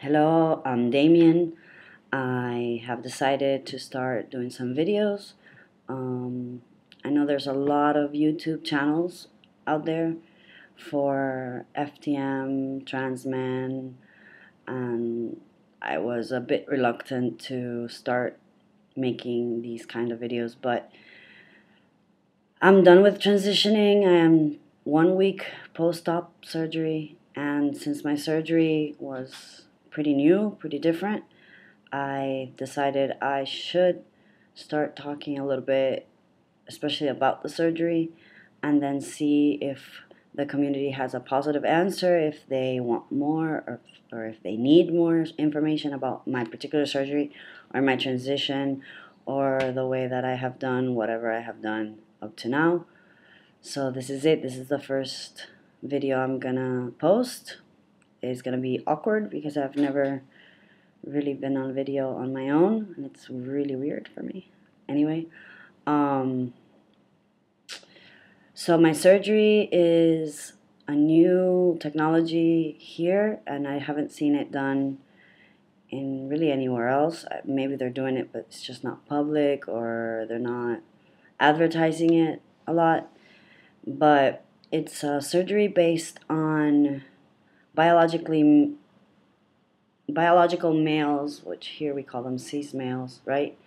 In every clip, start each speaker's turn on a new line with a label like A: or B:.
A: Hello, I'm Damien. I have decided to start doing some videos. I know there's a lot of YouTube channels out there for FTM, trans men, and I was a bit reluctant to start making these kind of videos, but I'm done with transitioning. I am 1 week post-op surgery, and since my surgery was pretty new, pretty different, I decided I should start talking a little bit, especially about the surgery, and then see if the community has a positive answer, if they want more, or if they need more information about my particular surgery, or my transition, or the way that I have done whatever I have done up to now. So this is it. This is the first video I'm gonna post. It's gonna be awkward because I've never really been on video on my own, and it's really weird for me. Anyway, so my surgery is a new technology here, and I haven't seen it done in really anywhere else. Maybe they're doing it, but it's just not public, or they're not advertising it a lot. But it's a surgery based on biological males, which here we call them cis males, right?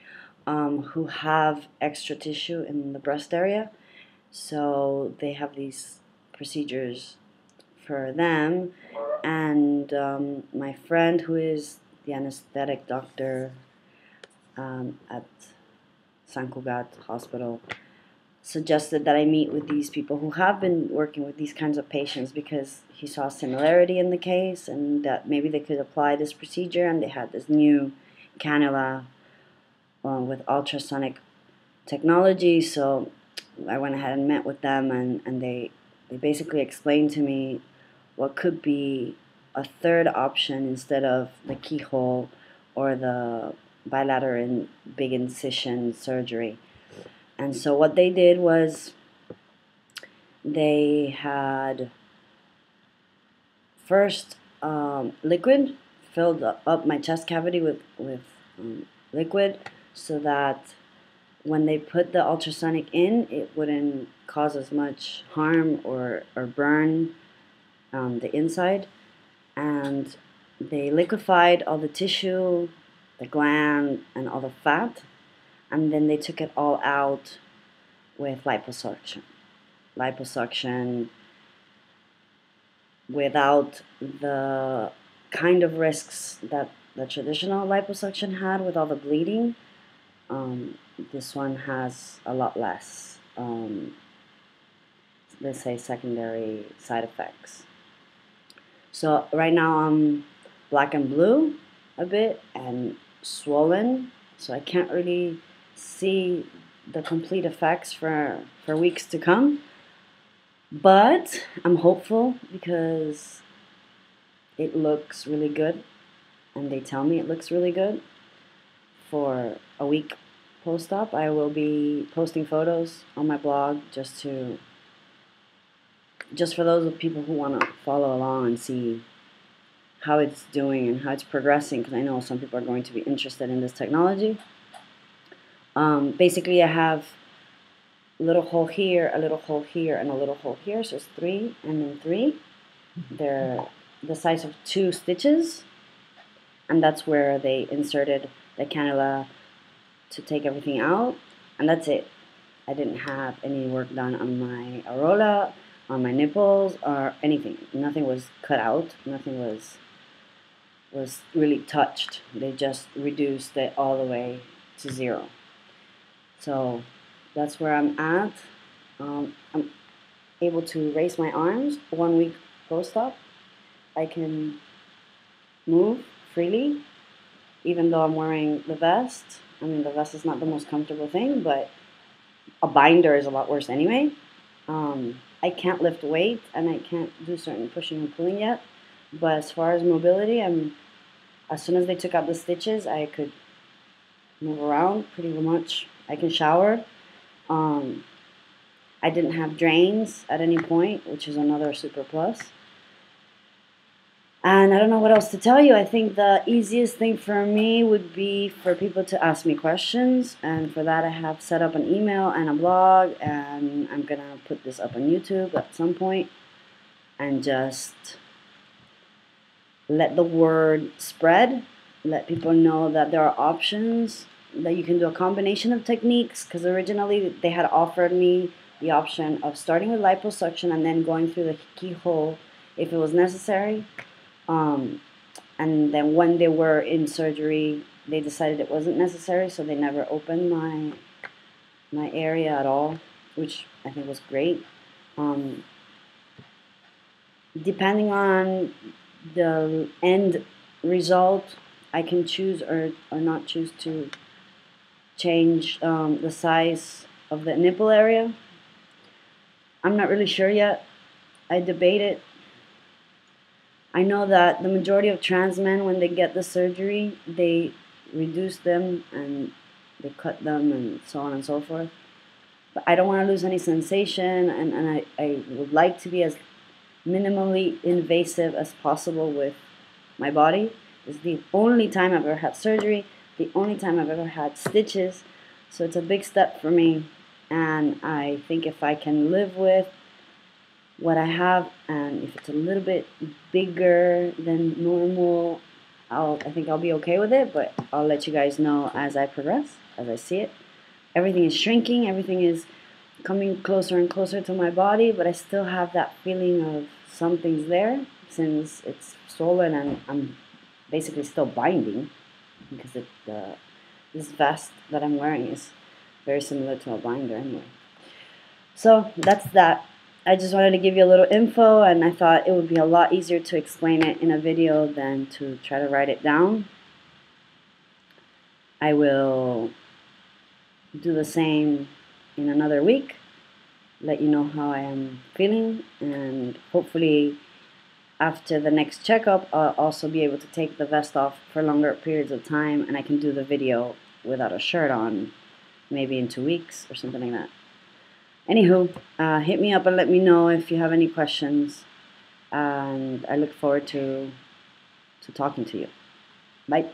A: Who have extra tissue in the breast area. So they have these procedures for them. And my friend, who is the anesthetic doctor at San Cugat Hospital, suggested that I meet with these people who have been working with these kinds of patients, because he saw similarity in the case and that maybe they could apply this procedure, and they had this new cannula with ultrasonic technology. So I went ahead and met with them, and they basically explained to me what could be a third option instead of the keyhole or the bilateral big incision surgery. And so what they did was they had first liquid filled up my chest cavity with liquid, so that when they put the ultrasonic in, it wouldn't cause as much harm or burn the inside. And they liquefied all the tissue, the gland, and all the fat, and then they took it all out with liposuction. Liposuction without the kind of risks that the traditional liposuction had with all the bleeding. This one has a lot less, let's say, secondary side effects. So right now I'm black and blue a bit and swollen, so I can't really see the complete effects for weeks to come. But I'm hopeful because it looks really good, and they tell me it looks really good. For a week post-op, I will be posting photos on my blog just for those people who want to follow along and see how it's doing and how it's progressing, because I know some people are going to be interested in this technology. Basically, I have a little hole here, a little hole here, and a little hole here, so it's 3 and then 3. They're the size of 2 stitches, and that's where they inserted the cannula to take everything out, and that's it. I didn't have any work done on my areola, on my nipples, or anything. Nothing was cut out. Nothing was really touched. They just reduced it all the way to 0. So that's where I'm at. I'm able to raise my arms 1 week post-op. I can move freely, even though I'm wearing the vest. I mean, the vest is not the most comfortable thing, but a binder is a lot worse anyway. I can't lift weight, and I can't do certain pushing and pulling yet. But as far as mobility, as soon as they took out the stitches, I could move around pretty much. I can shower. I didn't have drains at any point, which is another super plus. And I don't know what else to tell you. I think the easiest thing for me would be for people to ask me questions. And for that, I have set up an email and a blog. And I'm going to put this up on YouTube at some point and just let the word spread. Let people know that there are options, that you can do a combination of techniques. Because originally, they had offered me the option of starting with liposuction and then going through the keyhole if it was necessary. And then when they were in surgery, they decided it wasn't necessary, so they never opened my area at all, which I think was great. Um, Depending on the end result, I can choose or not choose to change the size of the nipple area. I'm not really sure yet. I debate it. I know that the majority of trans men, when they get the surgery, they reduce them and they cut them and so on and so forth. But I don't want to lose any sensation, and I would like to be as minimally invasive as possible with my body. It's the only time I've ever had surgery, the only time I've ever had stitches. So it's a big step for me. And I think if I can live with what I have, and if it's a little bit bigger than normal, I think I'll be okay with it, but I'll let you guys know as I progress, as I see it. Everything is shrinking, everything is coming closer and closer to my body, but I still have that feeling of something's there since it's swollen and I'm basically still binding because this vest that I'm wearing is very similar to a binder anyway. So that's that. I just wanted to give you a little info, and I thought it would be a lot easier to explain it in a video than to try to write it down. I will do the same in another week, let you know how I am feeling, and hopefully after the next checkup I'll also be able to take the vest off for longer periods of time, and I can do the video without a shirt on maybe in 2 weeks or something like that. Anywho, hit me up and let me know if you have any questions, and I look forward to talking to you. Bye.